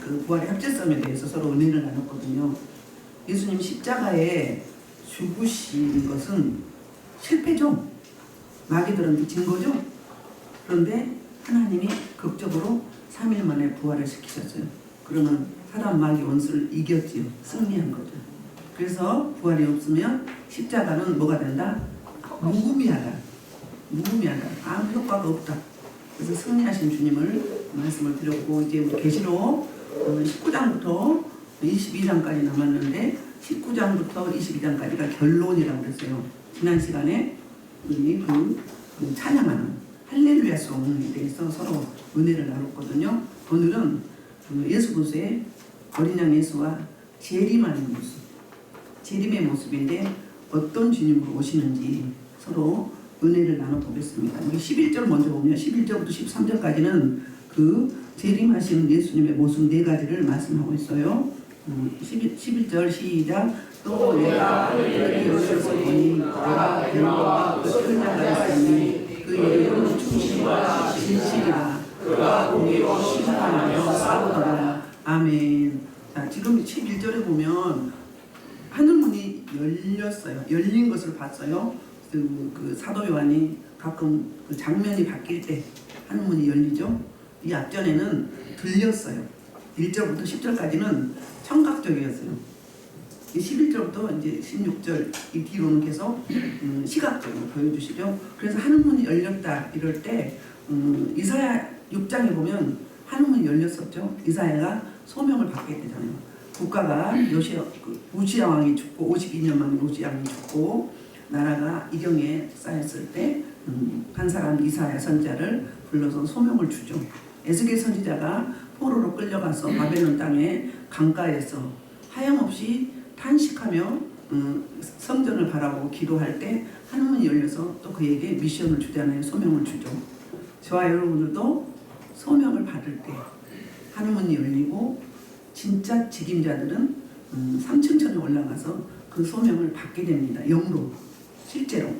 그 부활의 합제성에 대해서 서로 은혜를 나눴거든요. 예수님 십자가에 죽으신 것은 실패죠. 마귀들한테 진 거죠. 그런데 하나님이 극적으로 3일 만에 부활을 시키셨어요. 그러면 사람 마귀 원수를 이겼지요. 승리한 거죠. 그래서 부활이 없으면 십자가는 뭐가 된다? 무의미하다. 무의미하다. 아무 효과가 없다. 그래서 승리하신 주님을 말씀을 드렸고, 이제 우리 계시록 19장부터 22장까지 남았는데 19장부터 22장까지가 결론이라고 그랬어요. 지난 시간에 우리 그 찬양하는 할렐루야 송에 대해서 서로 은혜를 나눴거든요. 오늘은 예수 그리스도의 어린 양 예수와 재림하는 모습, 재림의 모습인데 어떤 주님으로 오시는지 서로 은혜를 나눠보겠습니다. 우리 11절 먼저 보면 11절부터 13절까지는 그 재림하신 예수님의 모습 4가지를 말씀하고 있어요. 11절 시작. 또 내가 하늘에 올려서 보니 내가 뱀과 큰 자가 있으니 그 이름은 충신과 진실이라. 그가 공의로 심판하며 싸우더라. 아멘. 자, 지금 11절에 보면 하늘문이 열렸어요. 열린 것을 봤어요. 그 사도 요한이 가끔 그 장면이 바뀔 때 하늘문이 열리죠. 이 앞전에는 들렸어요. 1절부터 10절까지는 청각적이었어요. 11절부터 이제 16절 이 뒤로는 계속 시각적으로 보여주시죠. 그래서 하늘문이 열렸다 이럴 때 이사야 6장에 보면 하늘문이 열렸었죠. 이사야가 소명을 받게 되잖아요. 국가가 우시야 왕이 죽고 52년 만에 우시야 왕이 죽고 나라가 이경에 쌓였을 때 한 사람 이사야 선지자를 불러서 소명을 주죠. 에스겔 선지자가 포로로 끌려가서 바벨론 땅에 강가에서 하염없이 탄식하며 성전을 바라보고 기도할 때 하늘문이 열려서 또 그에게 미션을 주잖아요. 소명을 주죠. 저와 여러분들도 소명을 받을 때 하늘문이 열리고 진짜 직임자들은 3층천에 올라가서 그 소명을 받게 됩니다. 영으로 실제로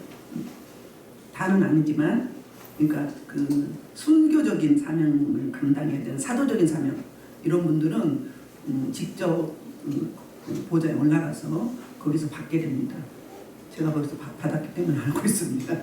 다는 아니지만 그러니까 그 순교적인 사명을 감당해야 되는 사도적인 사명 이런 분들은 직접 보좌에 올라가서 거기서 받게 됩니다. 제가 거기서 받았기 때문에 알고 있습니다.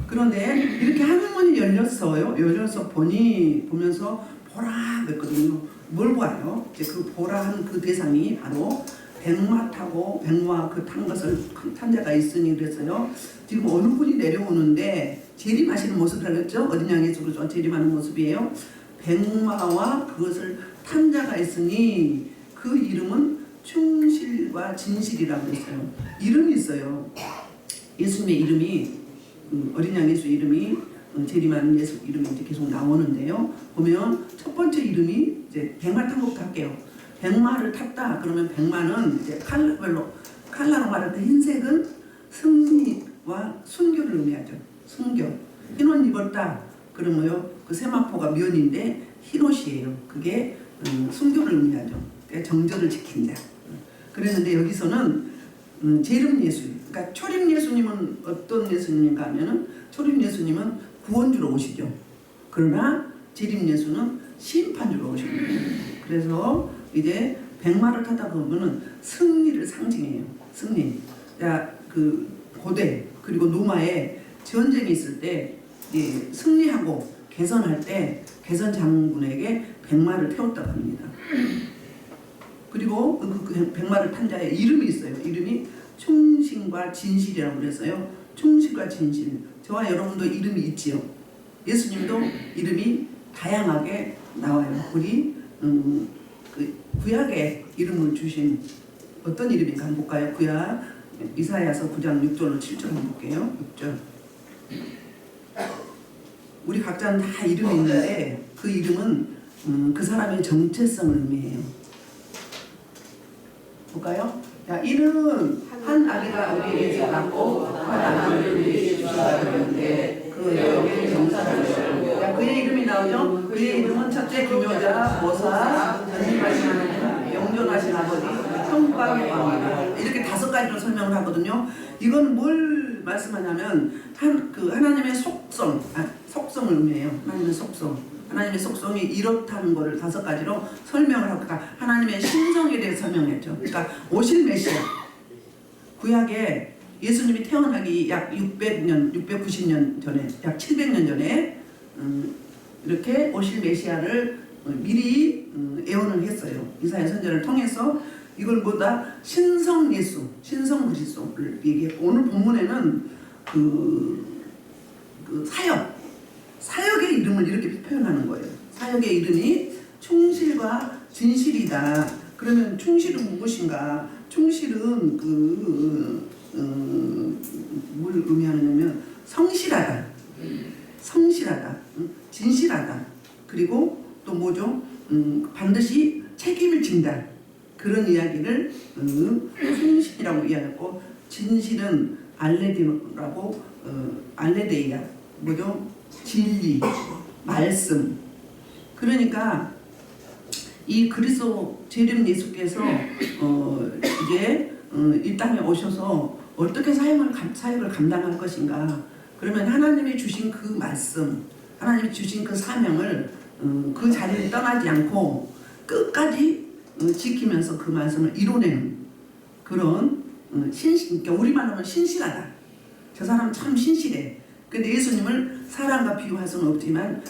그런데 이렇게 하늘문이 열렸어요. 열려서 보면서 보라 그랬거든요. 뭘 보아요? 이제 그 보라한 그 대상이 바로 백마 타고 백마 그 탄 것을 탄 자가 있으니 그랬어요. 지금 어느 분이 내려오는데 재림하시는 모습이라고 했죠. 어린 양 예수로 재림하는 모습이에요. 백마와 그것을 탄 자가 있으니 그 이름은 충실과 진실이라고 했어요. 이름이 있어요. 예수님의 이름이 어린 양 예수 이름이 재림하는 예수 이름이 이제 계속 나오는데요. 보면 첫 번째 이름이 이제 백마 탄 것부터 할게요. 백마를 탔다 그러면 백마는 이제 칼라로 말할 때 흰색은 승리와 순교를 의미하죠. 순교. 흰옷 입었다 그러면요 그 세마포가 면인데 흰옷이에요. 그게 순교를 의미하죠. 정절을 지킨 자. 그랬는데 여기서는 재림 예수. 그러니까 초림 예수님은 어떤 예수님인가 하면은 초림 예수님은 구원주로 오시죠. 그러나 재림 예수는 심판주로 오십니다. 그래서 이제 백마를 타다 보면은 승리를 상징해요. 승리. 자, 그 고대 그리고 로마에 전쟁이 있을 때 승리하고 개선할 때 개선 장군에게 백마를 태웠다고 합니다. 그리고 그 백마를 탄 자의 이름이 있어요. 이름이 충신과 진실이라고 그랬어요. 충실과 진실. 저와 여러분도 이름이 있지요. 예수님도 이름이 다양하게 나와요. 우리 그 구약에 이름을 주신 어떤 이름인가 한번 볼까요? 구약 이사야서 9장 6절로 7절 한번 볼게요. 6절. 우리 각자는 다 이름이 있는데 그 이름은 그 사람의 정체성을 의미해요. 볼까요? 자, 이는 한 아기가 우리에게 낳고 한 아기를 우리에게 주시라 그랬는데 그 여기 정사를 그의 이름이 나오죠? 그의 이름은 첫째 기묘자 모사 전심하신 하나님 영존하신 아버지 평강의 왕이다. 이렇게 5가지로 설명을 하거든요. 이건 뭘 말씀하냐면 하나님의 속성을 의미해요. 하나님의 속성. 하나님의 속성이 이렇다는 것을 5가지로 설명을 하고 하나님의 신성에 대해 설명했죠. 그러니까 오실 메시아. 구약에 예수님이 태어나기 약 600년, 690년 전에, 약 700년 전에 이렇게 오실 메시아를 미리 예언을 했어요. 이사야 선지자를 통해서 이걸 보다 신성 예수, 신성 그리스도를 얘기했고, 오늘 본문에는 그 사역의 이름을 이렇게 표현하는 거예요. 사역의 이름이 충실과 진실이다. 그러면 충실은 무엇인가? 충실은 뭘 의미하느냐면 성실하다, 진실하다. 그리고 또 뭐죠? 반드시 책임을 진다. 그런 이야기를 충실이라고 이야기했고, 진실은 알레디라고 알레데이야. 뭐죠? 진리, 말씀. 그러니까 이 그리스도 재림 예수께서 이제 이 땅에 오셔서 어떻게 사역을 감당할 것인가. 그러면 하나님이 주신 그 말씀, 하나님이 주신 그 사명을 그 자리를 떠나지 않고 끝까지 지키면서 그 말씀을 이뤄내는 그런 그러니까 우리만 하면 신실하다. 저 사람 참 신실해. 근데 예수님을 사람과 비유할 수는 없지만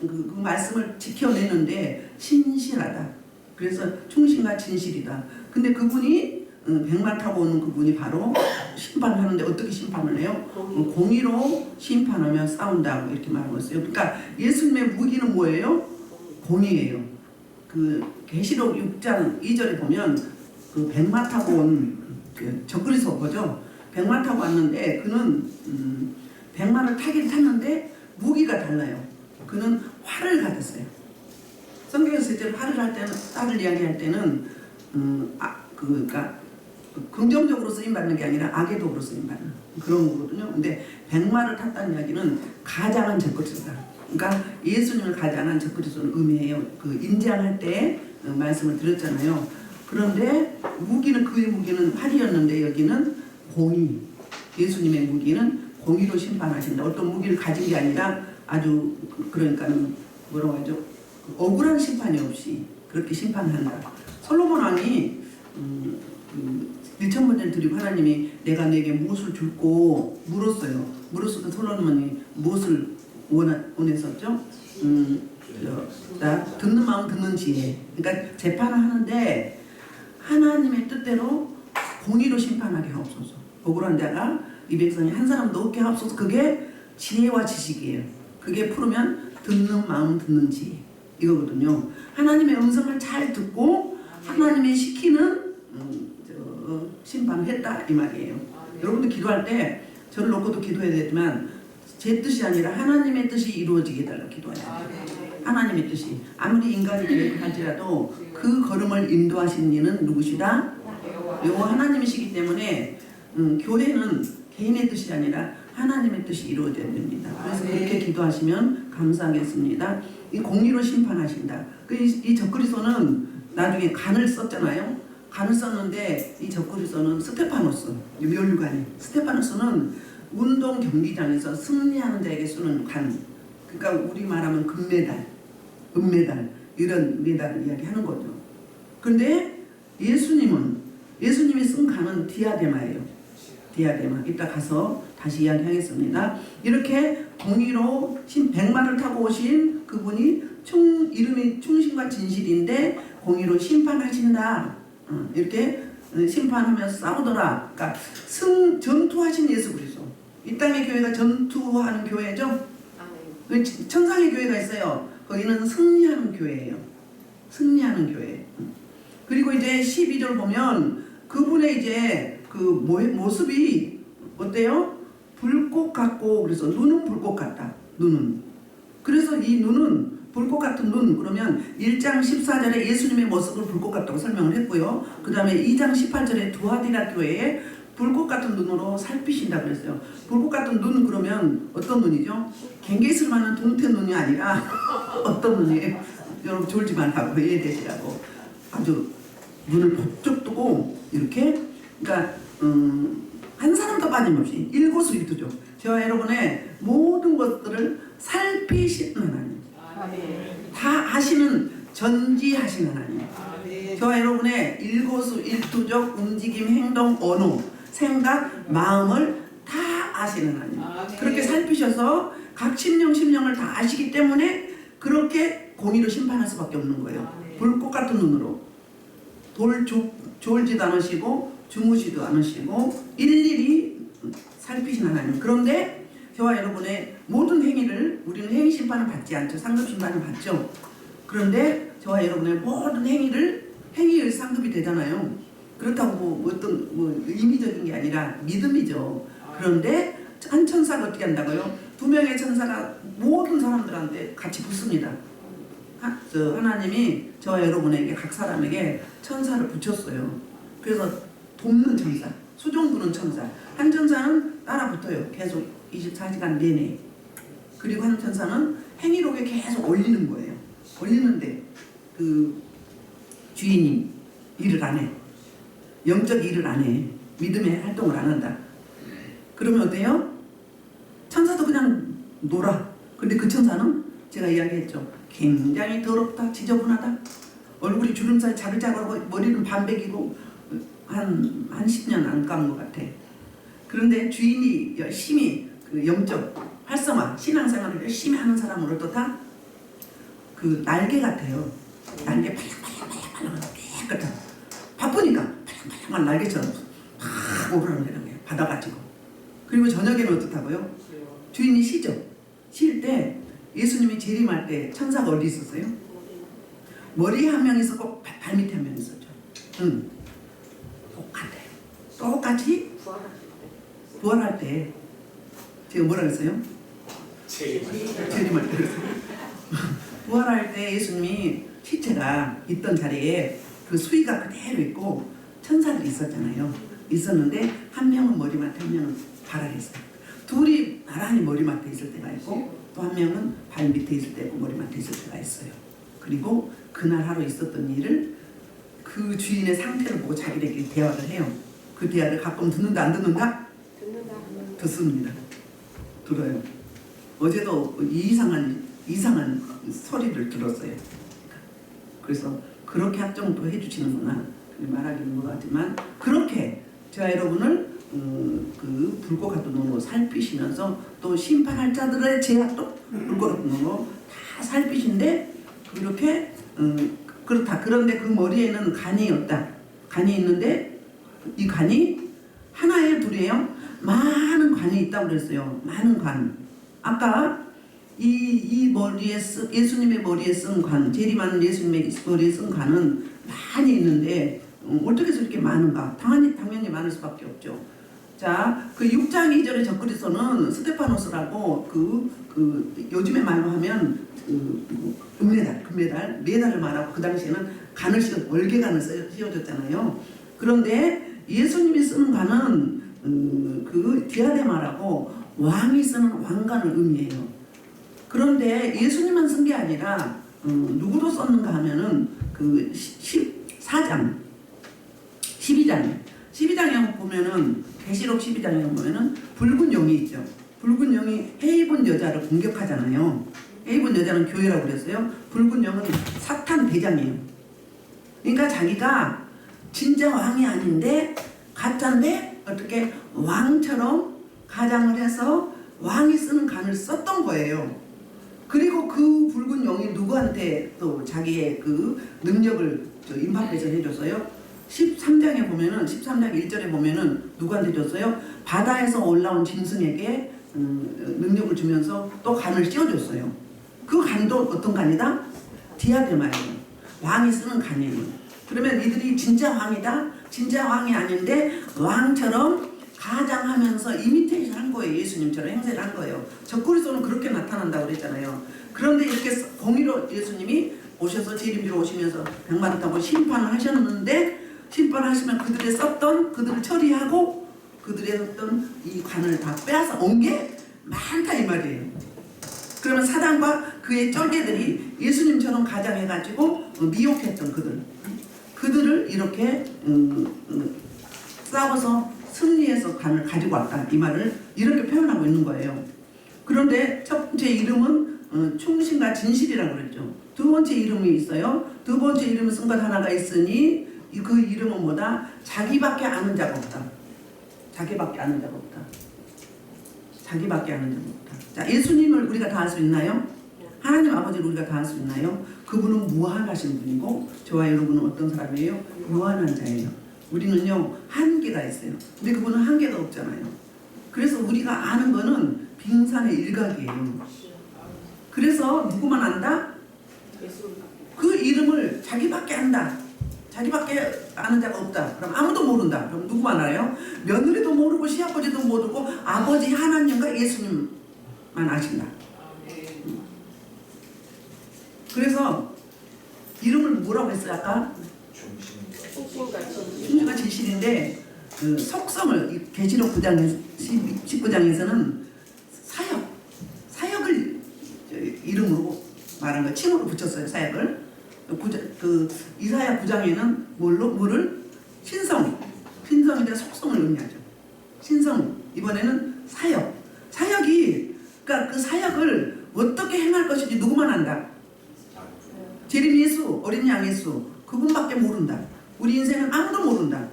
그 말씀을 지켜내는데 신실하다. 그래서 충신과 진실이다. 근데 그분이 백만 타고 오는 그분이 바로 심판하는데 어떻게 심판을 해요? 공의로 심판하며 싸운다고 이렇게 말하고 있어요. 그러니까 예수님의 무기는 뭐예요? 공의예요. 그 계시록 6장 2절에 보면 그 백마 타고 온 그 적그리스도 보죠. 백마 타고 왔는데 그는 백마를 타긴 탔는데 무기가 달라요. 그는 활을 가졌어요. 성경에서 실제로 활을 할 때는, 딸을 이야기할 때는 그러니까 긍정적으로 쓰임받는 게 아니라 악의 도구로 쓰임받는 그런 거거든요. 근데 백마를 탔다는 이야기는 가장한 적그리스도다. 그러니까 예수님을 가장한 적그리스도를 의미해요. 그 인장할 때 말씀을 드렸잖아요. 그런데 그의 무기는 활이었는데 여기는 공의. 예수님의 무기는 공의로 심판하신다. 어떤 무기를 가진 게 아니라 아주 그러니까 뭐라고 하죠? 억울한 심판이 없이 그렇게 심판한다. 솔로몬 왕이 1,000번째를 드리고 하나님이 내가 내게 무엇을 줄고 물었어요. 물었을 때 솔로몬이 무엇을 원했었죠? 나 듣는 마음 듣는 지혜. 그러니까 재판을 하는데 하나님의 뜻대로 공의로 심판하게 하옵소서. 억울한 자가 이 백성이 한 사람도 없게 하옵소서. 그게 지혜와 지식이에요. 그게 풀으면 듣는 마음 듣는 지혜 이거거든요. 하나님의 음성을 잘 듣고 하나님의 시키는 심판을 했다 이 말이에요. 여러분들 기도할 때 저를 놓고도 기도해야 되지만 제 뜻이 아니라 하나님의 뜻이 이루어지게 해달라고 기도해야 돼요. 하나님의 뜻이 아무리 인간이 계획할지라도 그 걸음을 인도하시는 이는 누구시다? 여호와 하나님이시기 때문에 교회는 개인의 뜻이 아니라 하나님의 뜻이 이루어져야 됩니다. 그래서 그렇게 기도하시면 감사하겠습니다. 이 공의로 심판하신다. 이 적그리스도는 나중에 간을 썼잖아요. 간을 썼는데 이 적그리스도는 스테파노스, 멸류관이. 스테파노스는 운동 경기장에서 승리하는 자에게 쏘는 관. 그러니까 우리 말하면 금메달, 은메달 이런 메달을 이야기하는 거죠. 그런데 예수님이 쓴 관은 디아데마예요. 디아데마. 이따 가서 다시 이야기하겠습니다. 이렇게 공의로 백마를 타고 오신 그분이 이름이 충신과 진실인데 공의로 심판하신다. 이렇게 심판하면서 싸우더라. 그러니까 전투하신 예수 그리스도. 이 땅의 교회가 전투하는 교회죠. 천상의 교회가 있어요. 거기는 승리하는 교회예요. 승리하는 교회. 그리고 이제 12절 보면 그분의 이제 그 모습이 어때요? 불꽃 같고, 그래서 눈은 불꽃 같다. 눈은. 그래서 이 눈은 불꽃 같은 눈. 그러면 1장 14절에 예수님의 모습을 불꽃 같다고 설명을 했고요. 그 다음에 2장 18절에 두아디라 교회에 불꽃 같은 눈으로 살피신다고 그랬어요. 불꽃 같은 눈 그러면 어떤 눈이죠? 갱게스를 하는 동태 눈이 아니라 어떤 눈이에요? 여러분 졸지 말라고 이해되시라고 아주 눈을 번쩍 뜨고 이렇게 그러니까 한 사람도 빠짐없이 일거수일투족 저와 여러분의 모든 것들을 살피시는 하나님 다 아시는 전지하시는 하나님. 저와 여러분의 일거수일투족 움직임, 행동, 언어, 생각, 마음을 다 아시는 하나님. 그렇게 살피셔서 각 심령을 다 아시기 때문에 그렇게 공의로 심판할 수밖에 없는 거예요. 불꽃 같은 눈으로 졸지도 않으시고 주무시도 않으시고 일일이 살피시는 하나님. 그런데 저와 여러분의 모든 행위를 우리는 행위 심판을 받지 않죠. 상급 심판을 받죠. 그런데 저와 여러분의 모든 행위의 상급이 되잖아요. 그렇다고 어떤 의미적인 게 아니라 믿음이죠. 그런데 한 천사가 어떻게 한다고요? 2명의 천사가 모든 사람들한테 같이 붙습니다. 하나님이 저와 여러분에게 각 사람에게 천사를 붙였어요. 그래서 돕는 천사, 수종 두는 천사. 한 천사는 따라 붙어요. 계속 24시간 내내. 그리고 한 천사는 행위록에 계속 올리는 거예요. 올리는데 그 주인이 일을 안 해. 영적 일을 안 해. 믿음의 활동을 안 한다. 그러면 어때요? 천사도 그냥 놀아. 근데 그 천사는 제가 이야기했죠. 굉장히 더럽다, 지저분하다. 얼굴이 주름살 자글자글하고 머리는 반백이고 한 10년 안 감은 것 같아. 그런데 주인이 열심히 그 영적 활성화, 신앙생활을 열심히 하는 사람은 어떻다? 그 날개 같아요. 날개 팔랑팔랑팔랑 깨끗한. 바쁘니까 팔랑팔랑한 날개처럼 팍 오르락내리락 해요. 받아가지고. 그리고 저녁에는 어떻다고요? 주인이 쉬죠. 쉴 때 예수님이 재림할 때 천사가 어디 있었어요? 머리에 한 명 있었고 발밑에 한 명 있었죠. 똑같아요. 똑같이 부활할 때 제가 뭐라 그랬어요? 재림할 때 부활할 때 예수님이 시체가 있던 자리에 그 수의가 그대로 있고 천사들이 있었잖아요. 있었는데 한 명은 머리맡에 한 명은 발 아래 있어요. 둘이 나란히 머리맡에 있을 때가 있고 또 한 명은 발 밑에 있을 때고 머리맡에 있을 때가 있어요. 그리고 그날 하루 있었던 일을 그 주인의 상태를 보고 자기들끼리 대화를 해요. 그 대화를 가끔 듣는다 안 듣는다? 듣습니다. 들어요. 어제도 이상한 소리를 들었어요. 그래서 그렇게 합정도 해주시는구나 말하기는 뭐하지만 그렇게 저와 여러분을 그 불꽃 같은 눈으로 살피시면서 또 심판할 자들의 제약도 불꽃 같은 눈으로 다 살피신데 그렇게 그렇다. 그런데 그 머리에는 간이 없다. 간이 있는데 이 간이 하나에 둘이에요. 많은 관이 있다고 그랬어요. 많은 관. 아까 이 머리에 예수님의 머리에 쓴 관, 재림하는 예수님의 머리에 쓴 관은 많이 있는데 어떻게 해서 이렇게 많은가? 당연히 많을 수밖에 없죠. 자, 그 6장 2절의 적그리스도는 스테파노스라고 요즘에 말로 하면 금메달, 메달을 말하고 그 당시에는 간을 월계관을 씌워줬잖아요. 그런데 예수님이 쓰는 관은 그 디아데마라고 왕이 쓰는 왕관을 의미해요. 그런데 예수님만 쓴 게 아니라 누구도 썼는가 하면은 그 12장에 보면은 계시록 12장에 보면은 붉은 영이 있죠. 붉은 영이 헤이본 여자를 공격하잖아요. 헤이본 여자는 교회라고 그랬어요. 붉은 영은 사탄 대장이에요. 그러니까 자기가 진짜 왕이 아닌데 가짜인데 어떻게 왕처럼 가장을 해서 왕이 쓰는 간을 썼던 거예요. 그리고 그 붉은 영이 누구한테 또 자기의 그 능력을 임파페이션 해줬어요. 13장에 보면은 13장 1절에 보면은 누구한테 줬어요? 바다에서 올라온 짐승에게 능력을 주면서 또 간을 씌워줬어요. 그 간도 어떤 간이다? 디아데마예요. 왕이 쓰는 간이에요. 그러면 이들이 진짜 왕이다? 진짜 왕이 아닌데 왕처럼 가장하면서 이미테이션 한 거예요. 예수님처럼 행세를 한 거예요. 적그리스도는 그렇게 나타난다고 그랬잖아요. 그런데 이렇게 공의로 예수님이 오셔서 재림지로 오시면서 백마를 타고 심판을 하셨는데 심판하시면 그들을 처리하고 그들의 어떤 이 관을 다 빼앗아 온 게 많다 이 말이에요. 그러면 사단과 그의 쫄개들이 예수님처럼 가장해가지고 미혹했던 그들을 이렇게 싸워서 승리해서 관을 가지고 왔다 이 말을 이렇게 표현하고 있는 거예요. 그런데 첫 번째 이름은 충신과 진실이라고 그랬죠. 두 번째 이름이 있어요. 두 번째 이름을 쓴 것 하나가 있으니 그 이름은 뭐다? 자기밖에 아는 자가 없다. 자기밖에 아는 자가 없다. 자기밖에 아는 자가 없다. 자, 예수님을 우리가 다 알 수 있나요? 하나님 아버지를 우리가 다 알 수 있나요? 그분은 무한하신 분이고 저와 여러분은 어떤 사람이에요? 무한한 자예요. 우리는요 한계가 있어요. 근데 그분은 한계가 없잖아요. 그래서 우리가 아는 거는 빙산의 일각이에요. 그래서 누구만 안다? 그 이름을 자기밖에 안다. 자기밖에 아는 자가 없다. 그럼 아무도 모른다. 그럼 누구만 알아요? 며느리도 모르고 시아버지도 모르고 아버지 하나님과 예수님만 아신다. 그래서 이름을 뭐라고 했어요 아까? 충신과 진실인데 그 속성을 계시록 9장 19장에서는 사역을 이름으로 말한 거 칭으로 붙였어요. 사역을 그 이사야 9장에는 뭐를 신성인데 속성을 의미하죠. 신성. 이번에는 사역이 그러니까 그 사역을 어떻게 행할 것인지 누구만 안다. 재림 예수, 어린 양 예수 그분밖에 모른다. 우리 인생은 아무도 모른다.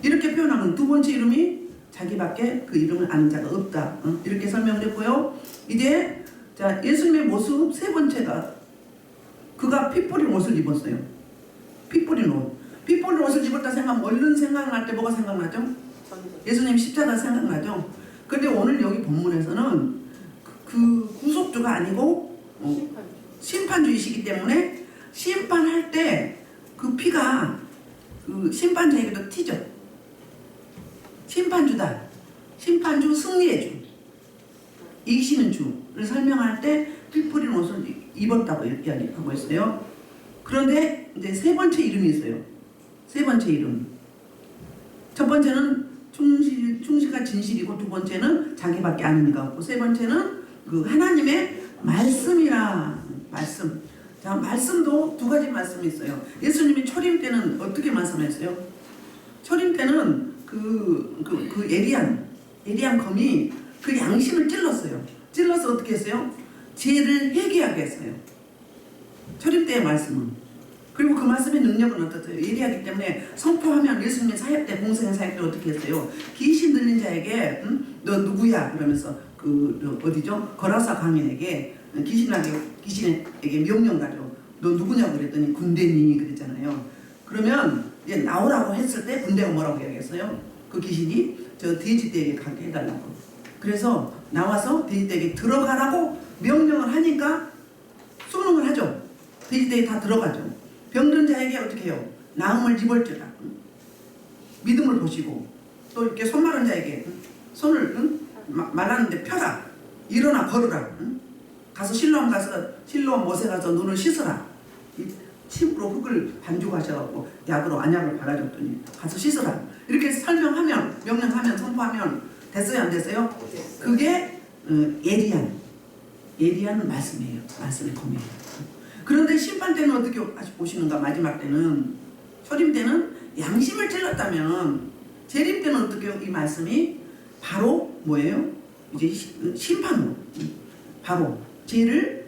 이렇게 표현하면 두 번째 이름이 자기밖에 그 이름을 아는 자가 없다. 이렇게 설명을 했고요. 이제 자 예수님의 모습 세 번째가 그가 피 뿌린 옷을 입었어요. 피 뿌린 옷. 피 뿌린 옷을 입었다 생각하면 얼른 생각날 때 뭐가 생각나죠? 예수님 십자가 생각나죠? 근데 오늘 여기 본문에서는 그 구속주가 아니고 심판주이시기 때문에 심판할 때 그 피가 그 심판자에게도 튀죠. 심판주다. 심판주 승리의 주. 이기시는 주를 설명할 때 피 뿌린 옷을 입었다고 이야기하고 있어요. 그런데 이제 세 번째 이름이 있어요. 세 번째 이름. 첫 번째는 충실과 진실이고 두 번째는 자기밖에 아는 이가 없고 세 번째는 그 하나님의 말씀이라. 말씀. 자, 말씀도 두 가지 말씀이 있어요. 예수님이 초림 때는 어떻게 말씀했어요? 초림 때는 그 에리안 검이 그 양심을 찔렀어요. 찔러서 어떻게 했어요? 죄를 회개하게 했어요. 초림 때의 말씀은. 그리고 그 말씀의 능력은 어떻어요? 예리하기 때문에 선포하면 예수님의 사역 때 공생의 사역 때 어떻게 했어요? 귀신 들린 자에게 너 누구야? 그러면서 어디죠? 거라사 강인에게 귀신에게 명령 가죠. 너 누구냐고 그랬더니 군대니 그랬잖아요. 그러면 이제 나오라고 했을 때 군대가 뭐라고 이야기했어요? 그 귀신이 저 돼지떼에게 가게 해달라고. 그래서 나와서 돼지떼에게 들어가라고 명령을 하니까 순응을 하죠. 돼지떼에 다 들어가죠. 병든 자에게 어떻게 해요? 나음을 입을지라. 믿음을 보시고 또 이렇게 손 마른 자에게 손을 말랐는데 펴라. 일어나 걸으라. 가서 실로암 못에 가서 눈을 씻어라. 침으로 흙을 반죽하셔갖고 약으로 안약을 발라줬더니 가서 씻어라. 이렇게 설명하면 명령하면 선포하면 됐어요 안 됐어요? 그게 예리한 말씀이에요. 말씀의 검이에요. 그런데 심판 때는 어떻게 보시는가? 마지막 때는 초림 때는 양심을 찔렀다면 재림 때는 어떻게 이 말씀이 바로 뭐예요? 이제 심판으로 바로 죄를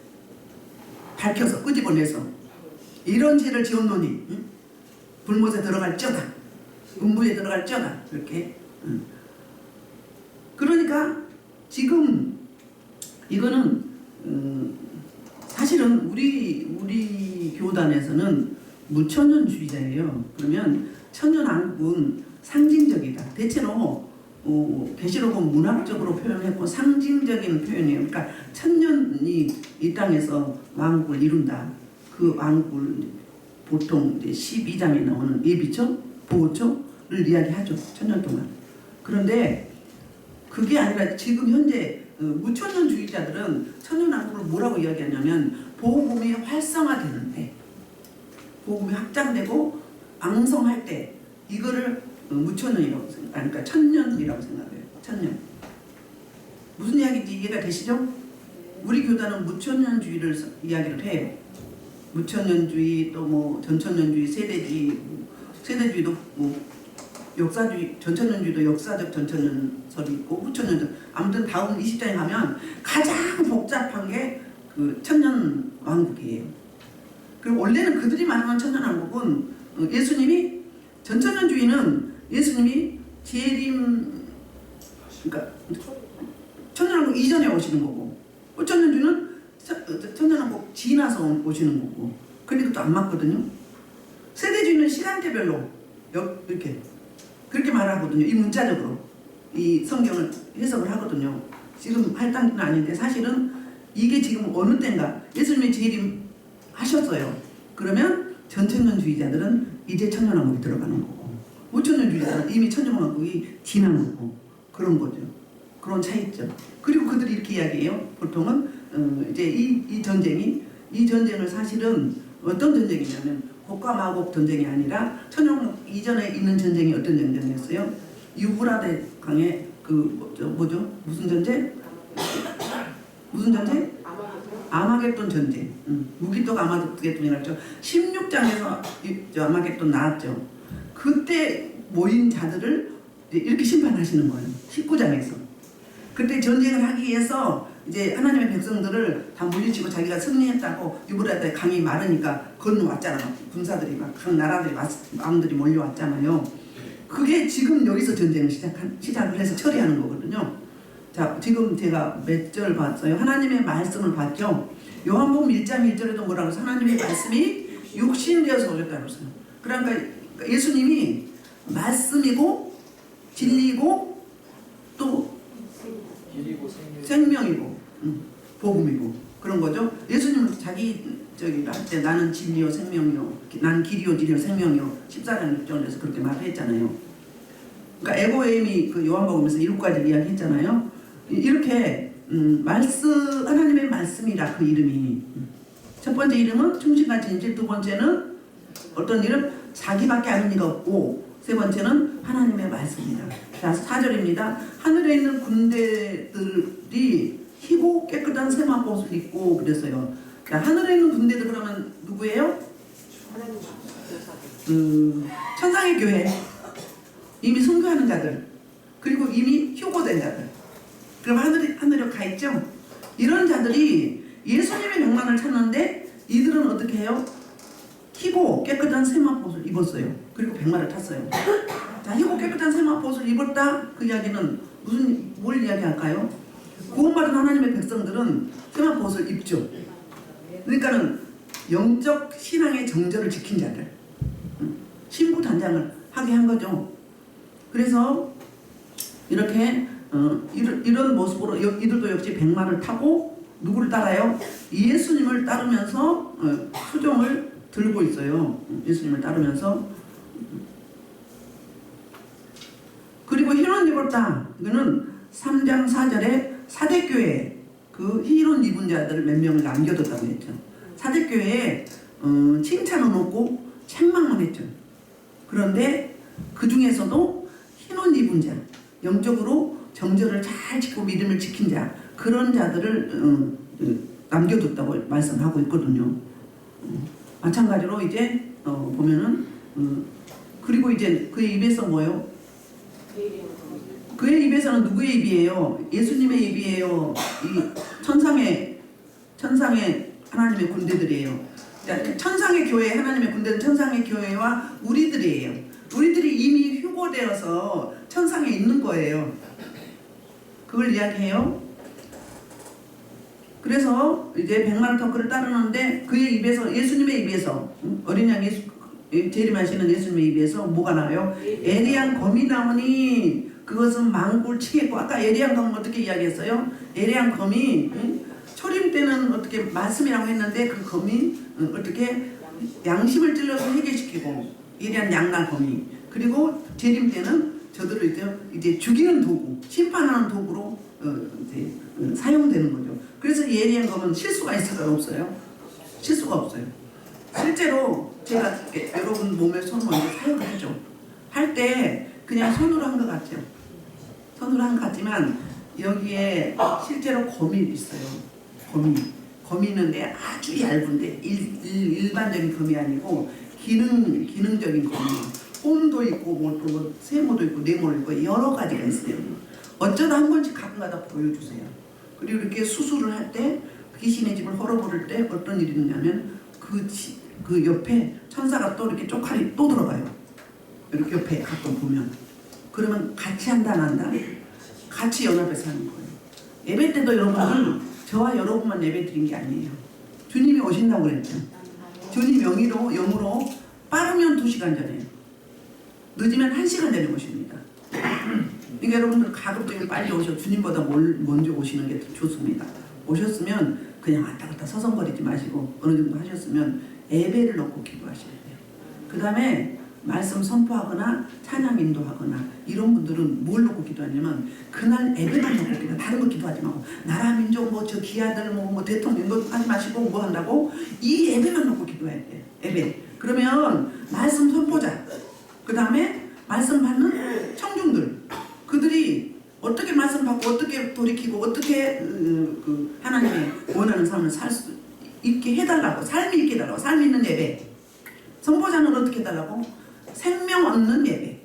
밝혀서 끄집어내서 이런 죄를 지었노니 불못에 들어갈지어다 음부에 들어갈지어다 이렇게. 그러니까 지금 이거는 사실은 우리 교단에서는 무천년주의자예요. 그러면 천년왕국은 상징적이다. 대체로 계시록은 문학적으로 표현했고 상징적인 표현이에요. 그러니까 천년이 이 땅에서 왕국을 이룬다. 그 왕국을 보통 이제 12장에 나오는 예비처, 보호처를 이야기하죠. 천년 동안. 그런데 그게 아니라 지금 현재 무천년주의자들은 천년왕국을 뭐라고 이야기하냐면 복음이 활성화되는 때, 복음이 확장되고 왕성할 때 이거를 무천년이라고 그러니까 천년이라고 생각해요. 천년. 무슨 이야기인지 이해가 되시죠? 우리 교단은 무천년주의를 이야기를 해요. 무천년주의 또 뭐 전천년주의 세대주의도 역사주의 전천년주의도 역사적 전천년설이 있고 후천년설, 아무튼 다음 20장에 가면 가장 복잡한 게 그 천년왕국이에요. 그리고 원래는 그들이 말하는 천년왕국은 예수님이 전천년주의는 예수님이 재림, 그러니까 천년왕국 이전에 오시는 거고, 후천년주의는 천년왕국 지나서 오시는 거고, 그러니까 또 안 맞거든요. 세대주의는 시간대별로 이렇게 그렇게 말하거든요. 이 문자적으로 이 성경을 해석을 하거든요. 지금 할 단계는 아닌데 사실은 이게 지금 어느 때인가 예수님이 재림하셨어요. 그러면 전천년주의자들은 이제 천년왕국이 들어가는 거고, 후천년주의자들은 이미 천년왕국이 지난 거고, 그런 거죠. 그런 차이점. 그리고 그들이 이렇게 이야기해요. 보통은 이제 이 전쟁을 사실은 어떤 전쟁이냐면 곡과 마곡 전쟁이 아니라 천년왕국 이전에 있는 전쟁이 어떤 전쟁이었어요? 유브라데 강의 뭐죠? 무슨 전쟁? 무슨 전쟁? 아마겟돈 전쟁. 무기토가 아마겟돈이라죠. 16장에서 아마겟돈 나왔죠. 그때 모인 자들을 이렇게 심판하시는 거예요. 19장에서. 그때 전쟁을 하기 위해서 이제 하나님의 백성들을 다 물리치고 자기가 승리했다고 유브라데 강이 마르니까 건너왔잖아요. 군사들이 막 각 나라들이 마음들이 몰려왔잖아요. 그게 지금 여기서 전쟁을 시작을 해서 처리하는 거거든요. 자, 지금 제가 몇 절 봤어요? 하나님의 말씀을 봤죠. 요한복음 1장 1절에도 뭐라고 해서 하나님의 말씀이 육신되어서 오셨다고 했어요. 그러니까 예수님이 말씀이고 진리고 또 생명이고 복음이고 그런 거죠. 예수님은 자기 할 때 나는 진리요 생명이요, 나는 길이요 진리요 생명이요 14장 6절에서 그렇게 말했잖아요. 그러니까 에고에임이 그 요한복음에서 7가지 이야기했잖아요. 이렇게 하나님의 말씀이라 그 이름이. 첫 번째 이름은 충신과 진실, 두 번째는 어떤 이름? 자기밖에 아는 이가 없고, 세 번째는 하나님의 말씀이다. 자, 4절입니다. 하늘에 있는 군대들이 희고 깨끗한 세마포옷을 입고 그랬어요. 자, 하늘에 있는 군대들 그러면 누구예요? 천상의 교회, 이미 순교하는 자들, 그리고 이미 휴고된 자들, 그럼 하늘에 가 있죠. 이런 자들이 예수님의 명망을 찾는데 이들은 어떻게 해요? 희고 깨끗한 세마포옷을 입었어요. 그리고 백마를 탔어요. 자, 희고 깨끗한 세마포옷을 입었다. 그 이야기는 뭘 이야기할까요? 구원받은 하나님의 백성들은 세마포옷을 입죠. 그러니까는 영적 신앙의 정절을 지킨 자들, 신부 단장을 하게 한 거죠. 그래서 이렇게 이런 모습으로 이들도 역시 백마를 타고 누구를 따라요? 예수님을 따르면서 수종을 들고 있어요. 예수님을 따르면서. 그리고 흰옷 입었다. 이거는 3장 4절에 사대교회 그 흰옷 입은 자들을 몇 명을 남겨뒀다고 했죠. 사대교회에 칭찬은 없고 책망만 했죠. 그런데 그 중에서도 흰옷 입은 자, 영적으로 정절을 잘 지키고 믿음을 지킨 자, 그런 자들을 남겨뒀다고 말씀하고 있거든요. 마찬가지로 이제 보면은 그리고 이제 그의 입에서 뭐예요? 그의 입에서는 누구의 입이에요? 예수님의 입이에요. 이 천상의 하나님의 군대들이에요. 그러니까 천상의 교회, 하나님의 군대는 천상의 교회와 우리들이에요. 우리들이 이미 휴고되어서 천상에 있는 거예요. 그걸 이야기해요. 그래서 이제 백마를 터크를 따르는데 그의 입에서, 예수님의 입에서, 어린 양 재림하시는 예수님의 입에서 뭐가 나와요? 에리양 검이 나오니 그것은 망굴치겠고, 아까 에리양 검은 어떻게 이야기했어요? 에리양 검이 초림 때는 어떻게 말씀이라고 했는데 그 검이 어떻게 양심을 찔러서 해결시키고, 에리양 양날 검이, 그리고 재림 때는 저들을 이제 죽이는 도구, 심판하는 도구로 이제 사용되는 거죠. 그래서 예리한 검은 실수가 있어요, 없어요? 실수가 없어요. 실제로 제가 여러분 몸에 손을 먼저 사용을 하죠. 할 때 그냥 손으로 한 것 같죠. 손으로 한 것 같지만 여기에 실제로 검이 있어요. 검이 있는데 아주 얇은데 일반적인 검이 아니고 기능적인 검이. 솜도 있고 뭐 세모도 있고 네모도 있고 여러 가지가 있어요. 어쩌다 한 번씩 가끔가다 보여주세요. 그리고 이렇게 수술을 할 때 귀신의 집을 헐어버릴 때 어떤 일이 있냐면 그 옆에 천사가 또 이렇게 쪽칼이 또 들어가요. 이렇게 옆에 가끔 보면. 그러면 같이 한다 안 한다? 같이 연합해서 하는 거예요. 예배 때도 여러분은 저와 여러분만 예배 드린 게 아니에요. 주님이 오신다고 그랬죠. 주님 영으로 빠르면 2시간 전에, 늦으면 1시간 전에 오십니다. 그러니까 여러분들 가급적이면 빨리 오셔. 주님보다 먼저 오시는 게 좋습니다. 오셨으면 그냥 왔다 갔다 서성거리지 마시고 어느 정도 하셨으면 예배를 놓고 기도하셔야 돼요. 그 다음에 말씀 선포하거나 찬양 인도하거나 이런 분들은 뭘 놓고 기도하냐면 그날 예배만 놓고 기도, 다른 거 기도하지 말고 나라 민족 뭐 저 기아들 뭐 대통령 이거 하지 마시고 뭐 한다고 이 예배만 놓고 기도해야 돼요. 예배. 그러면 말씀 선포자, 그 다음에 말씀 받는 청중들, 그들이 어떻게 말씀 받고 어떻게 돌이키고 어떻게 하나님이 원하는 삶을 살 수 있게 해달라고, 삶이 있게 해달라고, 삶이 있는 예배. 선포자는 어떻게 해달라고? 생명 얻는 예배,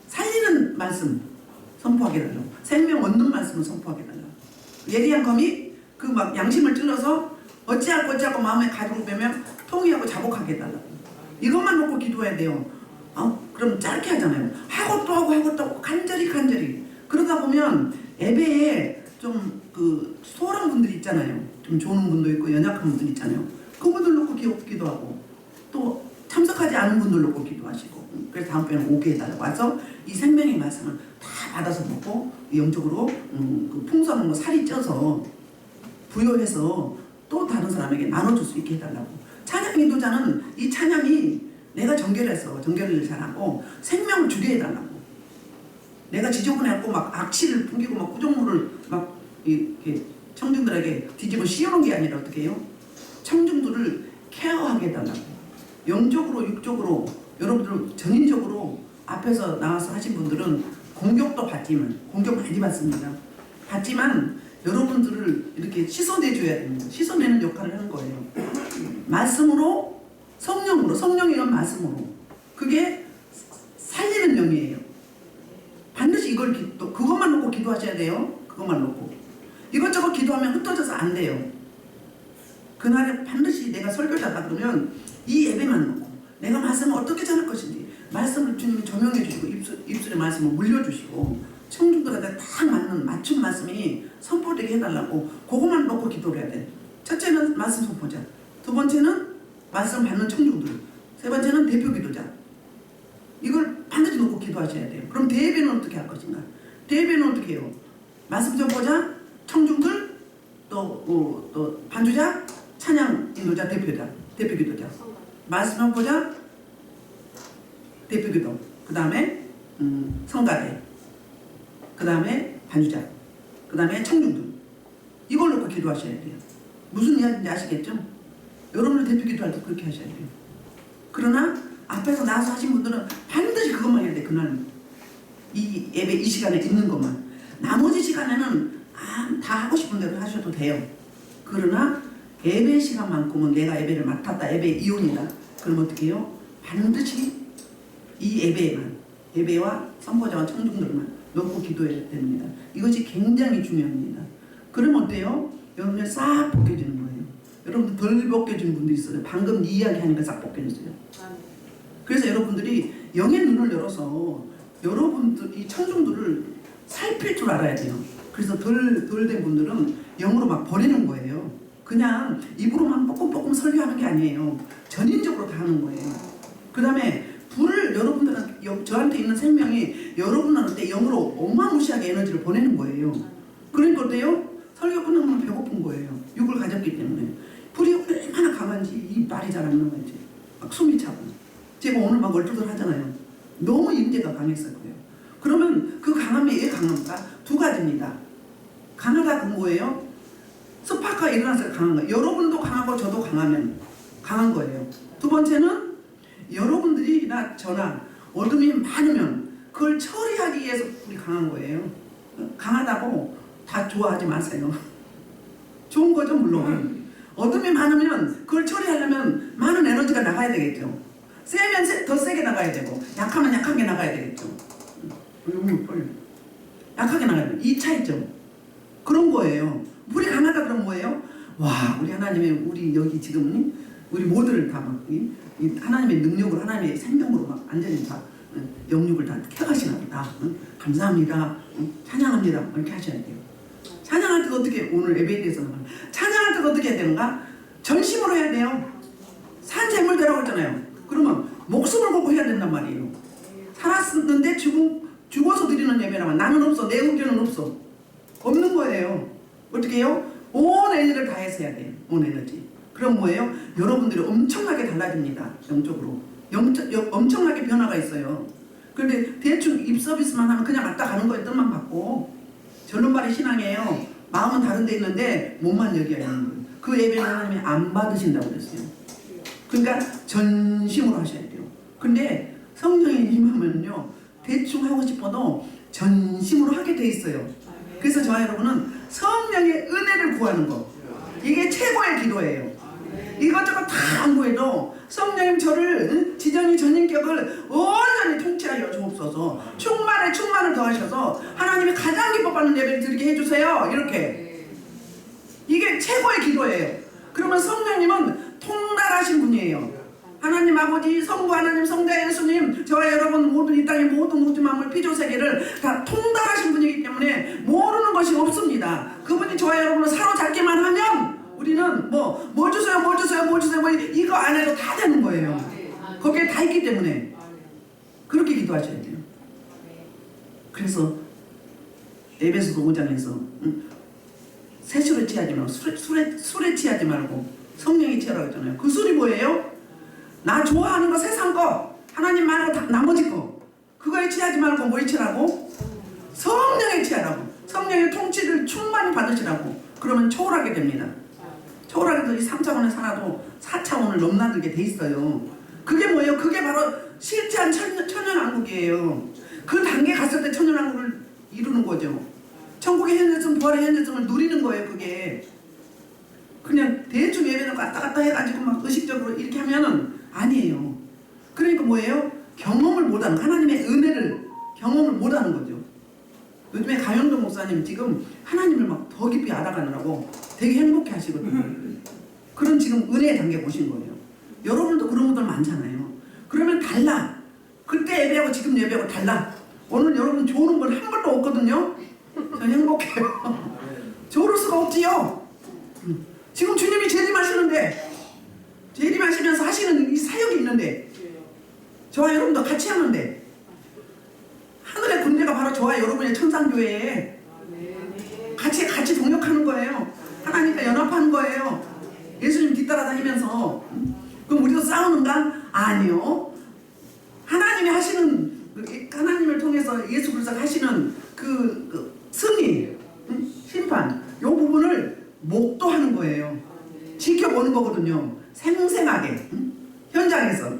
살리는 말씀 선포하게 해달라고, 생명 얻는 말씀을 선포하게 해달라고. 예리한 검이 그 막 양심을 찔러서 어찌하고 마음에 가지고 빼면 통이하고 자복하게 해달라고. 이것만 놓고 기도해야 돼요. 그럼 짧게 하잖아요. 하고 또 하고 간절히 그러다 보면 예배에 좀 소홀한 분들이 있잖아요. 좀 좋은 분도 있고 연약한 분들 있잖아요. 그분들 놓고 기도하고 또 참석하지 않은 분들 놓고 기도하시고, 그래서 다음번에는 오게 해달라고 와서 이 생명의 말씀을 다 받아서 먹고 영적으로 그 풍성한 거 살이 쪄서 부여해서 또 다른 사람에게 나눠줄 수 있게 해달라고. 찬양 인도자는 이 찬양이 내가 정결을 잘하고 생명을 주게 해달라고. 내가 지저분해갖고 막 악취를 풍기고 막 구정물을 막 이렇게 청중들에게 뒤집어 씌워놓은 게 아니라 어떻게 해요? 청중들을 케어하게 해달라고. 영적으로 육적으로 여러분들 전인적으로 앞에서 나와서 하신 분들은 공격도 받지만, 공격 많이 받습니다. 받지만 여러분들을 이렇게 씻어내줘야 됩니다. 씻어내는 역할을 하는 거예요. 말씀으로, 성령이란 말씀으로. 그게 살리는 영이에요. 반드시 그것만 놓고 기도하셔야 돼요. 그것만 놓고. 이것저것 기도하면 흩어져서 안 돼요. 그날에 반드시 내가 설교자다 그러면 이 예배만 놓고 내가 말씀을 어떻게 전할 것인지 말씀을 주님이 조명해 주시고 입술에 말씀을 물려주시고 청중들한테 딱 맞는 맞춤 말씀이 선포되게 해달라고 그것만 놓고 기도를 해야 돼. 첫째는 말씀 선포자, 두 번째는 말씀 받는 청중들, 세 번째는 대표 기도자. 이걸 반드시 놓고 기도하셔야 돼요. 그럼 대예배는 어떻게 할 것인가? 대예배는 어떻게 해요? 말씀 선포자, 청중들, 또 반주자, 찬양 인도자, 대표 기도자. 말씀 선포자, 대표 기도. 그 다음에 성가대. 그 다음에 반주자. 그 다음에 청중들. 이걸 놓고 기도하셔야 돼요. 무슨 이야기인지 아시겠죠? 여러분들 대표 기도할 때 그렇게 하셔야 돼요. 그러나 앞에서 나와서 하신 분들은 반드시 그것만 해야 돼. 그날 이 예배 이 시간에 있는 것만. 나머지 시간에는 다 하고 싶은 대로 하셔도 돼요. 그러나 예배 시간만큼은 내가 예배를 맡았다, 예배 이혼이다. 그럼 어떻게 해요? 반드시 이 예배와 선포자와 청중들만 놓고 기도해야 됩니다. 이것이 굉장히 중요합니다. 그럼 어때요? 여러분들 싹 벗겨지는 거예요. 여러분들 덜 벗겨진 분도 있어요. 방금 이 이야기 하니까 싹 벗겨졌어요. 그래서 여러분들이 영의 눈을 열어서 여러분들 이 청중들을 살필 줄 알아야 돼요. 그래서 덜 된 분들은 영으로 막 버리는 거예요. 그냥 입으로만 뽀끔뽀끔 설교하는 게 아니에요. 전인적으로 다 하는 거예요. 그 다음에 불을 여러분들은 저한테 있는 생명이 여러분한테 영으로 어마무시하게 에너지를 보내는 거예요. 그러니까 어때요? 설교 끝나면 배고픈 거예요. 육을 가졌기 때문에. 불이 얼마나 강한지 이 말이 잘 안 나오지. 막 숨이 차고. 제가 오늘 막 얼떨떨 하잖아요. 너무 임재가 강했어요. 그러면 그 강함이 왜 강합니까? 두 가지입니다. 강하다 그 뭐예요? 스파크가 일어나서 강한 거예요. 여러분도 강하고 저도 강하면 강한 거예요. 두 번째는 여러분들이나 저나 어둠이 많으면 그걸 처리하기 위해서 불이 강한 거예요. 강하다고 다 좋아하지 마세요. 좋은 거죠 물론. 어둠이 많으면 그걸 처리하려면 많은 에너지가 나가야 되겠죠. 세면 더 세게 나가야 되고 약하면 약하게 나가야 되겠죠. 약하게 나가야 돼요. 이 차이점. 그런 거예요. 우리 강하다 그러면 뭐예요? 와, 우리 하나님의 우리 여기 지금 우리 모두를 다 막 하나님의 능력으로 하나님의 생명으로 막 완전히 다 영육을 다 켜가시나 보다. 감사합니다. 찬양합니다. 이렇게 하셔야 돼요. 찬양할 때도 어떻게 오늘 예배에 대해서는 찬양할 때도 어떻게 해야 되는가? 전심으로 해야 돼요. 산 재물대라고 했잖아요. 그러면 목숨을 걸고 해야 된단 말이에요. 살았는데 죽어서 드리는 예배라면 나는 없어. 내 의견은 없어. 없는 거예요. 어떻게 해요? 온 에너지를 다해서 해야 돼요. 온 에너지. 그럼 뭐예요? 여러분들이 엄청나게 달라집니다. 영적으로. 엄청나게 변화가 있어요. 그런데 대충 입 서비스만 하면 그냥 왔다 가는 거에 뜻만 받고 절름발이 신앙이에요. 마음은 다른 데 있는데 몸만 여기에 있는 거예요. 그 예배는 하나님이 안 받으신다고 그랬어요. 그러니까 전심으로 하셔야 돼요. 근데 성령이 임하면요 대충 하고 싶어도 전심으로 하게 돼 있어요. 그래서 저와 여러분은 성령의 은혜를 구하는 거, 이게 최고의 기도예요. 이것저것 다 안 구해도 성령님 저를 지정이 전인격을 온전히 통치하여 주옵소서. 충만을 더하셔서 하나님이 가장 기뻐하는 예배를 드리게 해주세요. 이렇게. 이게 최고의 기도예요. 그러면 성령님은 통달하신 분이에요. 하나님 아버지, 성부 하나님, 성자 예수님, 저와 여러분 모든 이 땅의 모든 우주 만물 피조세계를 다 통달하신 분이기 때문에 모르는 것이 없습니다. 그분이 저와 여러분을 사로잡기만 하면 우리는 뭐 주세요 이거 안 해도 다 되는 거예요. 거기에 다 있기 때문에 그렇게 기도하셔야 돼요. 그래서 에베소서 5장에서 세술에 취하지 말고 술에 취하지 말고 성령에 취하라고 했잖아요. 그 술이 뭐예요? 나 좋아하는 거 세상 거 하나님 말고 다 나머지 거 그거에 취하지 말고 뭐에 취하라고? 성령에 취하라고. 성령의 통치를 충만히 받으시라고. 그러면 초월하게 됩니다. 초월하게 돼서 3차원에 살아도 4차원을 넘나들게 돼 있어요. 그게 뭐예요? 그게 바로 실제한 천연왕국이에요. 그 단계 갔을 때 천연왕국을 이루는 거죠. 천국의 현재성, 부활의 현재성을 누리는 거예요. 그게 그냥 대충 예배는 왔다 갔다 해가지고 막 의식적으로 이렇게 하면은 아니에요. 그러니까 뭐예요? 경험을 못하는, 하나님의 은혜를 경험을 못하는 거죠. 요즘에 가영동 목사님 지금 하나님을 막 더 깊이 알아가느라고 되게 행복해 하시거든요. 그런 지금 은혜의 단계 보신 거예요. 여러분도 그런 분들 많잖아요. 그러면 달라. 그때 예배하고 지금 예배하고 달라. 오늘 여러분 좋은 건 한 번도 없거든요. 저 행복해요. 좋을 수가 없지요. 지금 주님이 재림하시는데, 재림하시면서 하시는 이 사역이 있는데 저와 여러분도 같이 하는데 하늘의 군대가 바로 저와 여러분의 천상교회에 같이 동력하는 거예요. 하나님과 연합하는 거예요. 예수님 뒤따라다니면서. 그럼 우리도 싸우는가? 아니요. 하나님이 하시는, 하나님을 통해서 예수 그리스도가 하시는 그 승리, 심판, 이 부분을 목도하는 거예요. 지켜보는 거거든요. 생생하게 현장에서.